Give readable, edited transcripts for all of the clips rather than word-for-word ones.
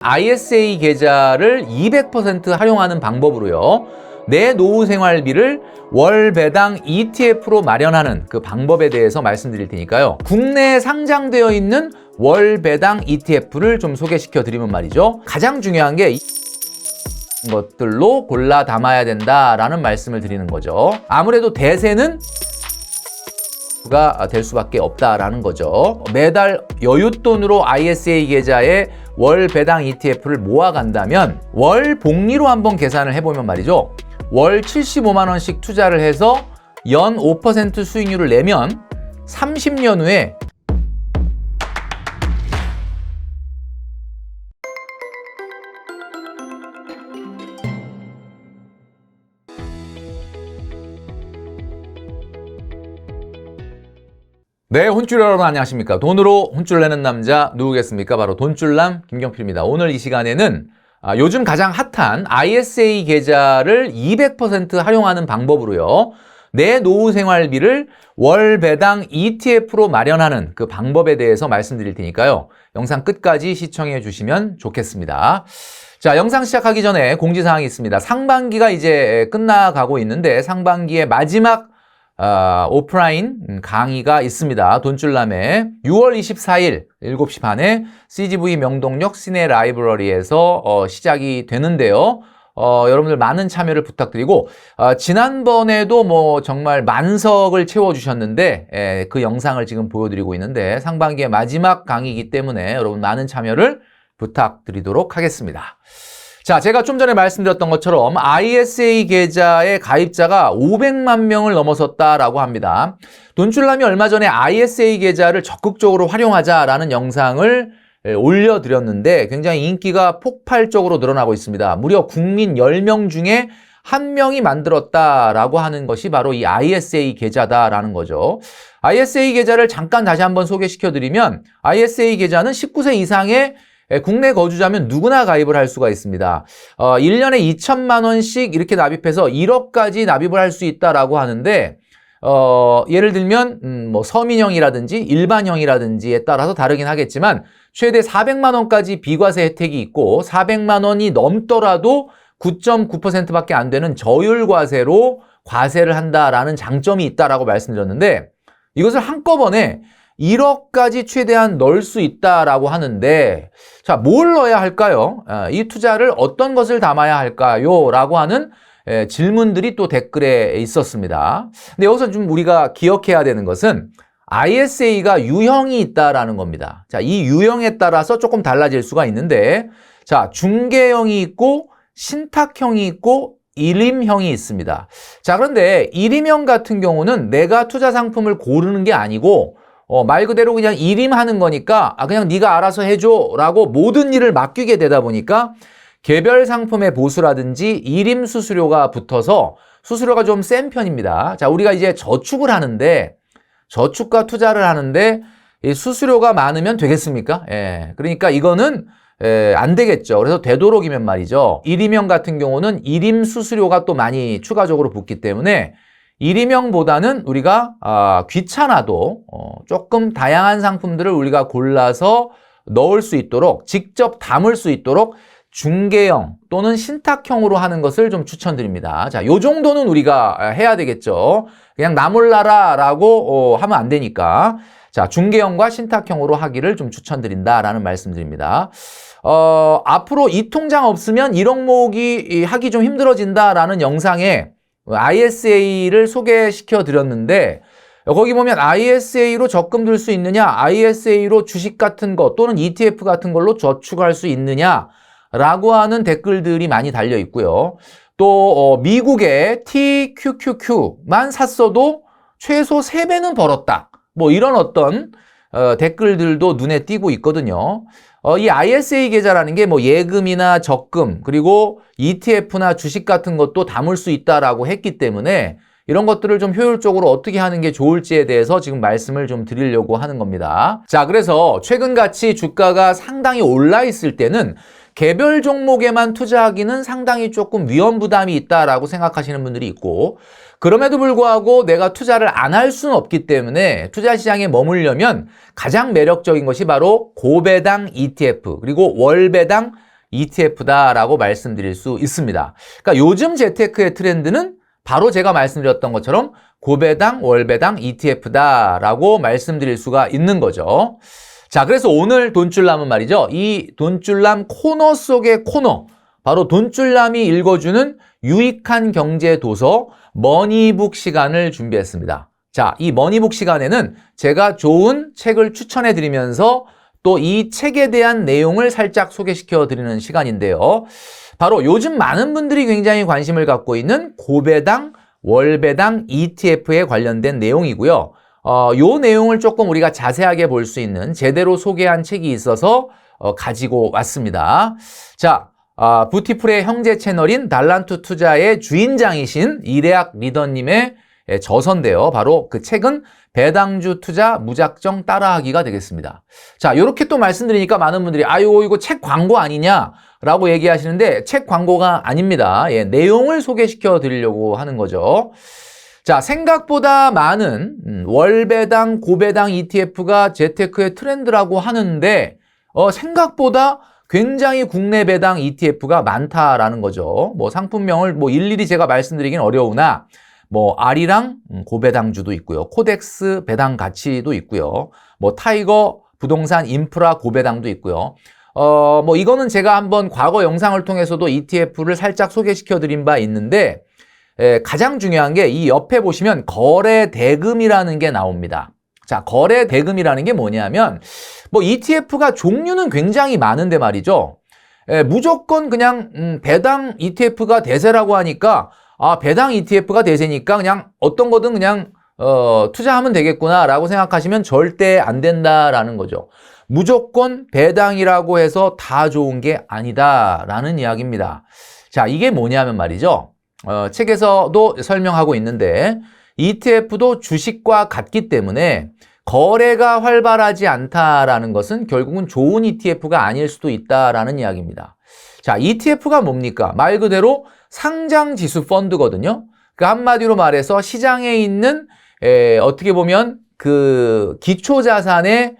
ISA 계좌를 200% 활용하는 방법으로요. 내 노후 생활비를 월 배당 ETF로 마련하는 그 방법에 대해서 말씀드릴 테니까요. 국내에 상장되어 있는 월 배당 ETF를 좀 소개시켜 드리면 말이죠. 가장 중요한 게 것들로 골라 담아야 된다라는 말씀을 드리는 거죠. 아무래도 대세는 가 될 수밖에 없다라는 거죠. 매달 여윳돈으로 ISA 계좌에 월 배당 ETF를 모아간다면 월 복리로 한번 계산을 해보면 말이죠. 월 75만 원씩 투자를 해서 연 5% 수익률을 내면 30년 후에 네, 혼줄 여러분 안녕하십니까? 돈으로 혼줄 내는 남자 누구겠습니까? 바로 돈줄남 김경필입니다. 오늘 이 시간에는 요즘 가장 핫한 ISA 계좌를 200% 활용하는 방법으로요. 내 노후 생활비를 월 배당 ETF로 마련하는 그 방법에 대해서 말씀드릴 테니까요. 영상 끝까지 시청해 주시면 좋겠습니다. 자, 영상 시작하기 전에 공지사항이 있습니다. 상반기가 이제 끝나가고 있는데 상반기의 마지막 오프라인 강의가 있습니다. 돈줄남의 6월 24일 7시 반에 CGV 명동역 시내 라이브러리에서 시작이 되는데요. 여러분들 많은 참여를 부탁드리고 지난번에도 뭐 정말 만석을 채워주셨는데 그 영상을 지금 보여드리고 있는데 상반기의 마지막 강의이기 때문에 여러분 많은 참여를 부탁드리도록 하겠습니다. 자, 제가 좀 전에 말씀드렸던 것처럼 ISA 계좌의 가입자가 500만 명을 넘어섰다라고 합니다. 돈줄남이 얼마 전에 ISA 계좌를 적극적으로 활용하자라는 영상을 올려드렸는데 굉장히 인기가 폭발적으로 늘어나고 있습니다. 무려 국민 10명 중에 1명이 만들었다라고 하는 것이 바로 이 ISA 계좌다라는 거죠. ISA 계좌를 잠깐 다시 한번 소개시켜드리면 ISA 계좌는 19세 이상의 국내 거주자면 누구나 가입을 할 수가 있습니다. 1년에 2천만 원씩 이렇게 납입해서 1억까지 납입을 할 수 있다라고 하는데 예를 들면 뭐 서민형이라든지 일반형이라든지에 따라서 다르긴 하겠지만 최대 400만 원까지 비과세 혜택이 있고 400만 원이 넘더라도 9.9%밖에 안 되는 저율과세로 과세를 한다라는 장점이 있다라고 말씀드렸는데 이것을 한꺼번에 1억까지 최대한 넣을 수 있다라고 하는데 자, 뭘 넣어야 할까요? 이 투자를 어떤 것을 담아야 할까요? 라고 하는 질문들이 또 댓글에 있었습니다. 근데 여기서 좀 우리가 기억해야 되는 것은 ISA가 유형이 있다라는 겁니다. 자, 이 유형에 따라서 조금 달라질 수가 있는데 자, 중개형이 있고 신탁형이 있고 일임형이 있습니다. 자, 그런데 일임형 같은 경우는 내가 투자 상품을 고르는 게 아니고 말 그대로 그냥 일임하는 거니까 그냥 네가 알아서 해줘 라고 모든 일을 맡기게 되다 보니까 개별 상품의 보수라든지 일임 수수료가 붙어서 수수료가 좀 센 편입니다. 자, 우리가 이제 저축을 하는데 저축과 투자를 하는데 이 수수료가 많으면 되겠습니까? 그러니까 이거는 안 되겠죠. 그래서 되도록이면 말이죠. 일임형 같은 경우는 일임 수수료가 또 많이 추가적으로 붙기 때문에 일임형보다는 우리가 귀찮아도 조금 다양한 상품들을 우리가 골라서 넣을 수 있도록 직접 담을 수 있도록 중개형 또는 신탁형으로 하는 것을 좀 추천드립니다. 자, 요 정도는 우리가 해야 되겠죠. 그냥 나 몰라라라고 하면 안 되니까. 자, 중개형과 신탁형으로 하기를 좀 추천드린다라는 말씀드립니다. 앞으로 이 통장 없으면 1억 모으기 하기 좀 힘들어진다라는 영상에 ISA를 소개시켜 드렸는데 거기 보면 ISA로 적금 들 수 있느냐, ISA로 주식 같은 것 또는 ETF 같은 걸로 저축할 수 있느냐라고 하는 댓글들이 많이 달려 있고요. 또 미국의 TQQQ만 샀어도 최소 3배는 벌었다. 뭐 이런 어떤 댓글들도 눈에 띄고 있거든요. 이 ISA 계좌라는 게 뭐 예금이나 적금 그리고 ETF나 주식 같은 것도 담을 수 있다라고 했기 때문에 이런 것들을 좀 효율적으로 어떻게 하는 게 좋을지에 대해서 지금 말씀을 좀 드리려고 하는 겁니다. 자, 그래서 최근같이 주가가 상당히 올라 있을 때는 개별 종목에만 투자하기는 상당히 조금 위험 부담이 있다라고 생각하시는 분들이 있고 그럼에도 불구하고 내가 투자를 안 할 수는 없기 때문에 투자 시장에 머물려면 가장 매력적인 것이 바로 고배당 ETF 그리고 월배당 ETF다라고 말씀드릴 수 있습니다. 그러니까 요즘 재테크의 트렌드는 바로 제가 말씀드렸던 것처럼 고배당, 월배당 ETF다라고 말씀드릴 수가 있는 거죠. 자, 그래서 오늘 돈줄남은 말이죠. 이 돈줄남 코너 속의 코너, 바로 돈줄남이 읽어주는 유익한 경제 도서 머니북 시간을 준비했습니다. 자, 이 머니북 시간에는 제가 좋은 책을 추천해 드리면서 또 이 책에 대한 내용을 살짝 소개시켜 드리는 시간인데요. 바로 요즘 많은 분들이 굉장히 관심을 갖고 있는 고배당, 월배당 ETF에 관련된 내용이고요. 요 내용을 조금 우리가 자세하게 볼 수 있는 제대로 소개한 책이 있어서 가지고 왔습니다. 자, 부티풀의 형제 채널인 달란트 투자의 주인장이신 이래학 리더님의 저서인데요. 바로 그 책은 배당주 투자 무작정 따라하기가 되겠습니다. 자, 이렇게 또 말씀드리니까 많은 분들이 아유 이거 책 광고 아니냐라고 얘기하시는데 책 광고가 아닙니다. 예, 내용을 소개시켜 드리려고 하는 거죠. 자, 생각보다 많은 월배당, 고배당 ETF가 재테크의 트렌드라고 하는데 생각보다 굉장히 국내 배당 ETF가 많다라는 거죠. 뭐 상품명을 뭐 일일이 제가 말씀드리긴 어려우나 뭐 아리랑 고배당주도 있고요. 코덱스 배당 가치도 있고요. 뭐 타이거 부동산 인프라 고배당도 있고요. 뭐 이거는 제가 한번 과거 영상을 통해서도 ETF를 살짝 소개시켜 드린 바 있는데 가장 중요한 게 이 옆에 보시면 거래 대금이라는 게 나옵니다. 자, 거래 대금이라는 게 뭐냐면 뭐 ETF가 종류는 굉장히 많은데 말이죠. 무조건 그냥 배당 ETF가 대세라고 하니까 배당 ETF가 대세니까 그냥 어떤 거든 그냥 투자하면 되겠구나라고 생각하시면 절대 안 된다라는 거죠. 무조건 배당이라고 해서 다 좋은 게 아니다라는 이야기입니다. 자, 이게 뭐냐면 말이죠. 책에서도 설명하고 있는데 ETF도 주식과 같기 때문에 거래가 활발하지 않다라는 것은 결국은 좋은 ETF가 아닐 수도 있다라는 이야기입니다. 자, ETF가 뭡니까? 말 그대로 상장 지수 펀드거든요. 그 한마디로 말해서 시장에 있는 어떻게 보면 그 기초 자산의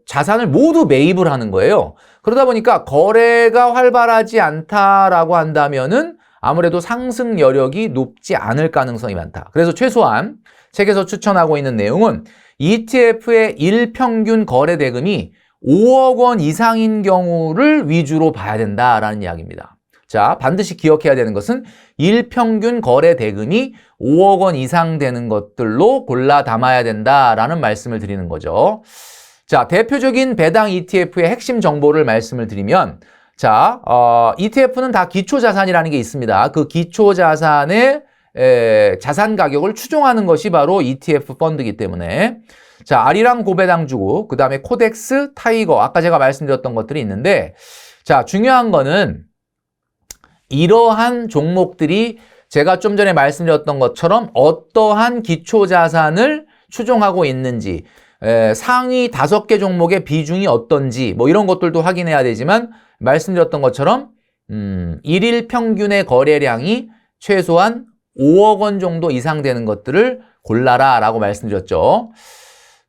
자산을 모두 매입을 하는 거예요. 그러다 보니까 거래가 활발하지 않다라고 한다면은 아무래도 상승 여력이 높지 않을 가능성이 많다. 그래서 최소한 책에서 추천하고 있는 내용은 ETF의 일평균 거래 대금이 5억 원 이상인 경우를 위주로 봐야 된다라는 이야기입니다. 자, 반드시 기억해야 되는 것은 일평균 거래 대금이 5억 원 이상 되는 것들로 골라 담아야 된다라는 말씀을 드리는 거죠. 자, 대표적인 배당 ETF의 핵심 정보를 말씀을 드리면 자, ETF는 다 기초자산이라는 게 있습니다. 그 기초자산의 자산 가격을 추종하는 것이 바로 ETF 펀드이기 때문에 자, 아리랑 고배당주고 그 다음에 코덱스, 타이거 아까 제가 말씀드렸던 것들이 있는데 자, 중요한 거는 이러한 종목들이 제가 좀 전에 말씀드렸던 것처럼 어떠한 기초자산을 추종하고 있는지 상위 5개 종목의 비중이 어떤지 뭐 이런 것들도 확인해야 되지만 말씀드렸던 것처럼 일일 평균의 거래량이 최소한 5억 원 정도 이상 되는 것들을 골라라 라고 말씀드렸죠.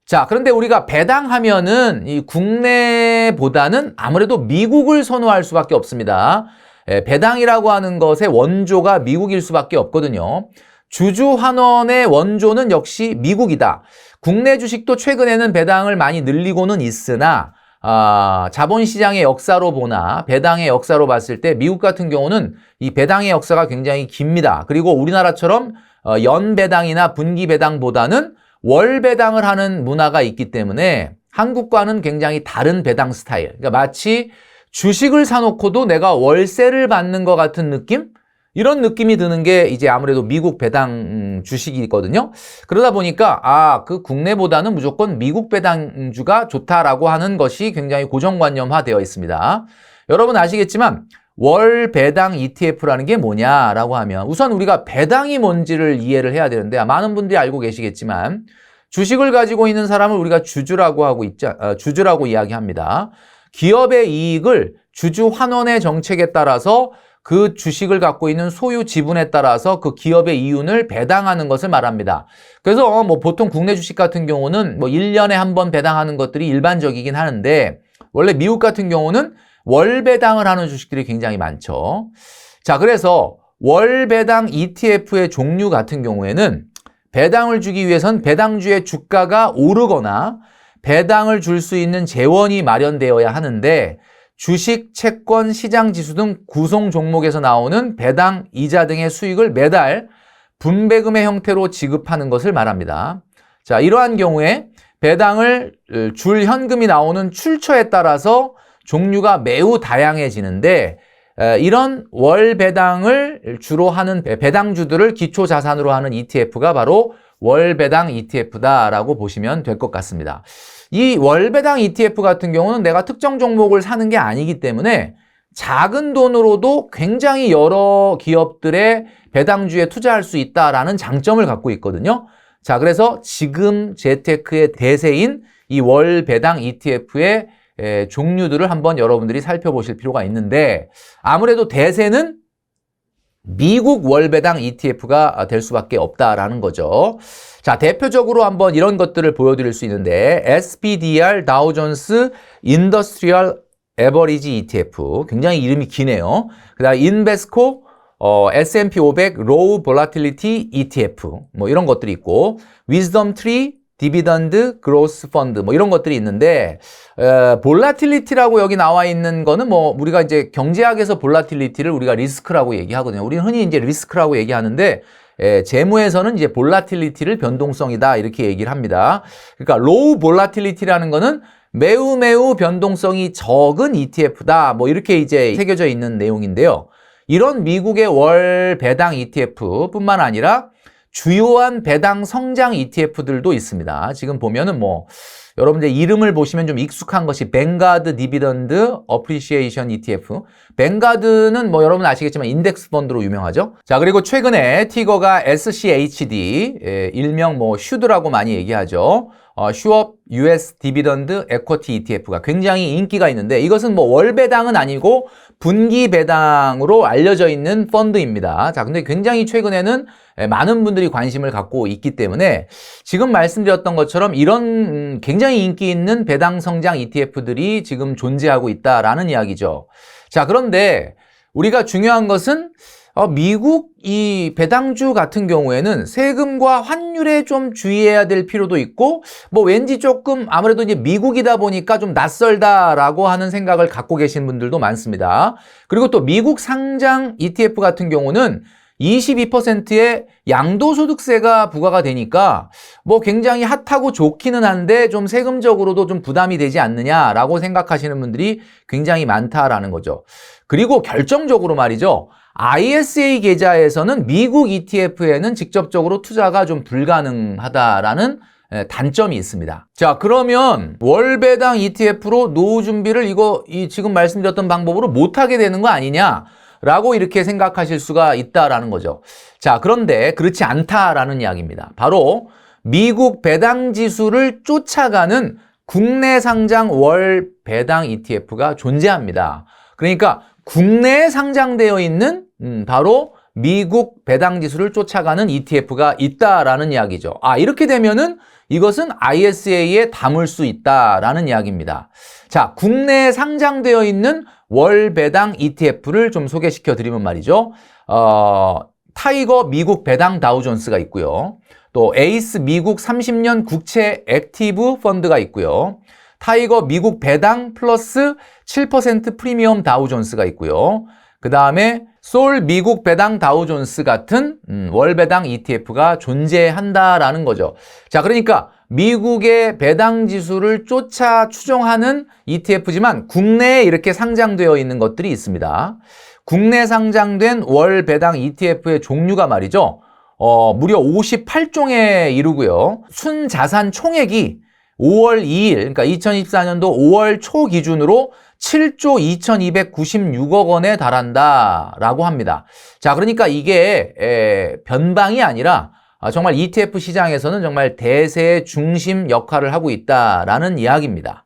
자, 그런데 우리가 배당하면은 이 국내보다는 아무래도 미국을 선호할 수밖에 없습니다. 배당이라고 하는 것의 원조가 미국일 수밖에 없거든요. 주주환원의 원조는 역시 미국이다. 국내 주식도 최근에는 배당을 많이 늘리고는 있으나 자본시장의 역사로 보나 배당의 역사로 봤을 때 미국 같은 경우는 이 배당의 역사가 굉장히 깁니다. 그리고 우리나라처럼 연배당이나 분기배당보다는 월배당을 하는 문화가 있기 때문에 한국과는 굉장히 다른 배당 스타일. 그러니까 마치 주식을 사놓고도 내가 월세를 받는 것 같은 느낌? 이런 느낌이 드는 게 이제 아무래도 미국 배당 주식이거든요. 그러다 보니까 그 국내보다는 무조건 미국 배당주가 좋다라고 하는 것이 굉장히 고정관념화되어 있습니다. 여러분 아시겠지만 월 배당 ETF라는 게 뭐냐라고 하면 우선 우리가 배당이 뭔지를 이해를 해야 되는데 많은 분들이 알고 계시겠지만 주식을 가지고 있는 사람을 우리가 주주라고 이야기합니다. 기업의 이익을 주주 환원의 정책에 따라서 그 주식을 갖고 있는 소유 지분에 따라서 그 기업의 이윤을 배당하는 것을 말합니다. 그래서 뭐 보통 국내 주식 같은 경우는 뭐 1년에 한 번 배당하는 것들이 일반적이긴 하는데 원래 미국 같은 경우는 월 배당을 하는 주식들이 굉장히 많죠. 자, 그래서 월 배당 ETF의 종류 같은 경우에는 배당을 주기 위해선 배당주의 주가가 오르거나 배당을 줄 수 있는 재원이 마련되어야 하는데 주식, 채권, 시장 지수 등 구성 종목에서 나오는 배당, 이자 등의 수익을 매달 분배금의 형태로 지급하는 것을 말합니다. 자, 이러한 경우에 배당을 줄 현금이 나오는 출처에 따라서 종류가 매우 다양해지는데 이런 월 배당을 주로 하는 배당주들을 기초 자산으로 하는 ETF가 바로 월 배당 ETF다라고 보시면 될 것 같습니다. 이 월 배당 ETF 같은 경우는 내가 특정 종목을 사는 게 아니기 때문에 작은 돈으로도 굉장히 여러 기업들의 배당주에 투자할 수 있다라는 장점을 갖고 있거든요. 자, 그래서 지금 재테크의 대세인 이 월 배당 ETF의 종류들을 한번 여러분들이 살펴보실 필요가 있는데 아무래도 대세는 미국 월배당 ETF가 될 수밖에 없다라는 거죠. 자, 대표적으로 한번 이런 것들을 보여드릴 수 있는데 SPDR 다우존스 인더스트리얼 에버리지 ETF 굉장히 이름이 기네요. 그다음 인베스코 S&P 500 로우 볼라틸리티 ETF 뭐 이런 것들이 있고 위즈덤 트리 디비던드 그로스 펀드 뭐 이런 것들이 있는데 볼라틸리티라고 여기 나와 있는 거는 뭐 우리가 이제 경제학에서 볼라틸리티를 우리가 리스크라고 얘기하거든요. 우리는 흔히 이제 리스크라고 얘기하는데 재무에서는 이제 볼라틸리티를 변동성이다 이렇게 얘기를 합니다. 그러니까 로우 볼라틸리티라는 거는 매우 변동성이 적은 ETF다 뭐 이렇게 이제 새겨져 있는 내용인데요. 이런 미국의 월 배당 ETF뿐만 아니라 주요한 배당 성장 ETF들도 있습니다. 지금 보면은 뭐 여러분들 이름을 보시면 좀 익숙한 것이 뱅가드 디비던드 어프리시에이션 ETF. 뱅가드는 뭐 여러분 아시겠지만 인덱스 펀드로 유명하죠. 자, 그리고 최근에 티거가 SCHD, 일명 뭐 슈드라고 많이 얘기하죠. 슈업 US 디비던드 에쿼티 ETF가 굉장히 인기가 있는데 이것은 뭐 월 배당은 아니고 분기 배당으로 알려져 있는 펀드입니다. 자, 근데 굉장히 최근에는 많은 분들이 관심을 갖고 있기 때문에 지금 말씀드렸던 것처럼 이런 굉장히 인기 있는 배당 성장 ETF들이 지금 존재하고 있다라는 이야기죠. 자, 그런데 우리가 중요한 것은 미국 이 배당주 같은 경우에는 세금과 환율에 좀 주의해야 될 필요도 있고 뭐 왠지 조금 아무래도 이제 미국이다 보니까 좀 낯설다라고 하는 생각을 갖고 계신 분들도 많습니다. 그리고 또 미국 상장 ETF 같은 경우는 22%의 양도소득세가 부과가 되니까 뭐 굉장히 핫하고 좋기는 한데 좀 세금적으로도 좀 부담이 되지 않느냐라고 생각하시는 분들이 굉장히 많다라는 거죠. 그리고 결정적으로 말이죠. ISA 계좌에서는 미국 ETF에는 직접적으로 투자가 좀 불가능하다라는 단점이 있습니다. 자, 그러면 월 배당 ETF로 노후 준비를 지금 말씀드렸던 방법으로 못하게 되는 거 아니냐? 라고 이렇게 생각하실 수가 있다라는 거죠. 자, 그런데 그렇지 않다라는 이야기입니다. 바로 미국 배당 지수를 쫓아가는 국내 상장 월 배당 ETF가 존재합니다. 그러니까 국내에 상장되어 있는 바로 미국 배당 지수를 쫓아가는 ETF가 있다라는 이야기죠. 이렇게 되면은 이것은 ISA에 담을 수 있다라는 이야기입니다. 자, 국내에 상장되어 있는 월 배당 ETF를 좀 소개시켜 드리면 말이죠. 타이거 미국 배당 다우존스가 있고요. 또 에이스 미국 30년 국채 액티브 펀드가 있고요. 타이거 미국 배당 플러스 7% 프리미엄 다우존스가 있고요. 그 다음에 솔 미국 배당 다우존스 같은 월 배당 ETF가 존재한다라는 거죠. 자, 그러니까 미국의 배당 지수를 쫓아 추종하는 ETF지만 국내에 이렇게 상장되어 있는 것들이 있습니다. 국내 상장된 월 배당 ETF의 종류가 말이죠. 무려 58종에 이르고요. 순자산 총액이 5월 2일, 그러니까 2024년도 5월 초 기준으로 7조 2296억 원에 달한다라고 합니다. 자, 그러니까 이게 변방이 아니라 정말 ETF 시장에서는 정말 대세의 중심 역할을 하고 있다라는 이야기입니다.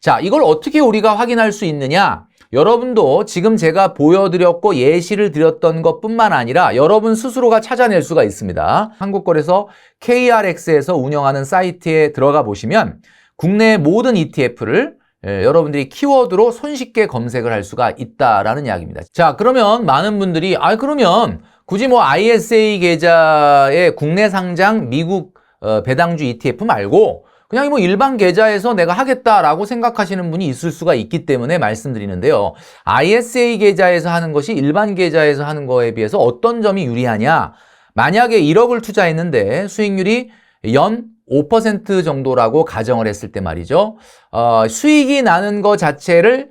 자, 이걸 어떻게 우리가 확인할 수 있느냐? 여러분도 지금 제가 보여드렸고 예시를 드렸던 것뿐만 아니라 여러분 스스로가 찾아낼 수가 있습니다. 한국거래소 KRX에서 운영하는 사이트에 들어가 보시면 국내 모든 ETF를 여러분들이 키워드로 손쉽게 검색을 할 수가 있다라는 이야기입니다. 자, 그러면 많은 분들이 그러면 굳이 뭐 ISA 계좌의 국내 상장 미국 배당주 ETF 말고 그냥 뭐 일반 계좌에서 내가 하겠다라고 생각하시는 분이 있을 수가 있기 때문에 말씀드리는데요. ISA 계좌에서 하는 것이 일반 계좌에서 하는 거에 비해서 어떤 점이 유리하냐? 만약에 1억을 투자했는데 수익률이 연 5% 정도라고 가정을 했을 때 말이죠. 수익이 나는 것 자체를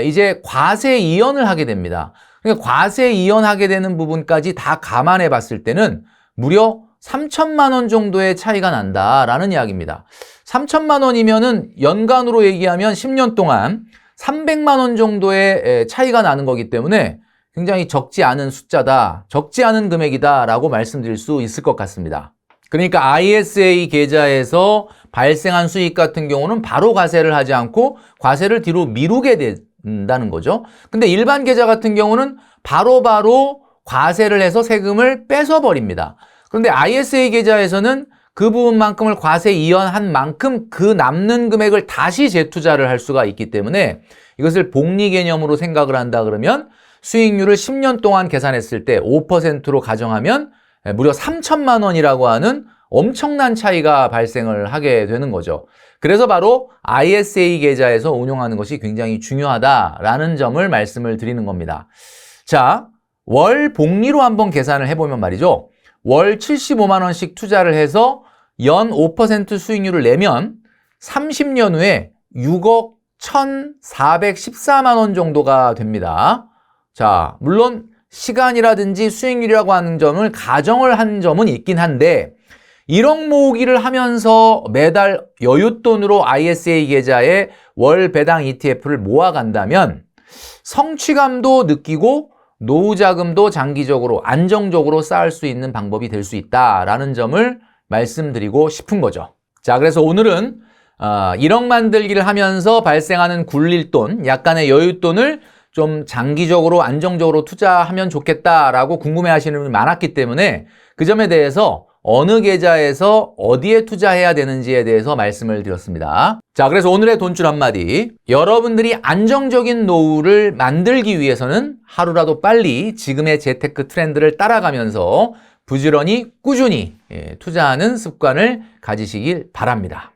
이제 과세 이연을 하게 됩니다. 그러니까 과세 이연하게 되는 부분까지 다 감안해 봤을 때는 무려 3천만 원 정도의 차이가 난다라는 이야기입니다. 3천만 원이면은 연간으로 얘기하면 10년 동안 300만 원 정도의 차이가 나는 거기 때문에 굉장히 적지 않은 숫자다, 적지 않은 금액이다라고 말씀드릴 수 있을 것 같습니다. 그러니까 ISA 계좌에서 발생한 수익 같은 경우는 바로 과세를 하지 않고 과세를 뒤로 미루게 된다는 거죠. 근데 일반 계좌 같은 경우는 바로바로 과세를 해서 세금을 뺏어버립니다. 그런데 ISA 계좌에서는 그 부분만큼을 과세 이연한 만큼 그 남는 금액을 다시 재투자를 할 수가 있기 때문에 이것을 복리 개념으로 생각을 한다 그러면 수익률을 10년 동안 계산했을 때 5%로 가정하면 무려 3천만 원이라고 하는 엄청난 차이가 발생을 하게 되는 거죠. 그래서 바로 ISA 계좌에서 운용하는 것이 굉장히 중요하다라는 점을 말씀을 드리는 겁니다. 자, 월 복리로 한번 계산을 해보면 말이죠. 월 75만 원씩 투자를 해서 연 5% 수익률을 내면 30년 후에 6억 1,414만 원 정도가 됩니다. 자, 물론 시간이라든지 수익률이라고 하는 점을 가정을 한 점은 있긴 한데 1억 모으기를 하면서 매달 여윳돈으로 ISA 계좌에 월 배당 ETF를 모아간다면 성취감도 느끼고 노후 자금도 장기적으로 안정적으로 쌓을 수 있는 방법이 될 수 있다라는 점을 말씀드리고 싶은 거죠. 자, 그래서 오늘은 1억 만들기를 하면서 발생하는 굴릴돈, 약간의 여윳돈을 좀 장기적으로 안정적으로 투자하면 좋겠다라고 궁금해하시는 분이 많았기 때문에 그 점에 대해서 어느 계좌에서 어디에 투자해야 되는지에 대해서 말씀을 드렸습니다. 자, 그래서 오늘의 돈줄 한마디. 여러분들이 안정적인 노후를 만들기 위해서는 하루라도 빨리 지금의 재테크 트렌드를 따라가면서 부지런히 꾸준히 투자하는 습관을 가지시길 바랍니다.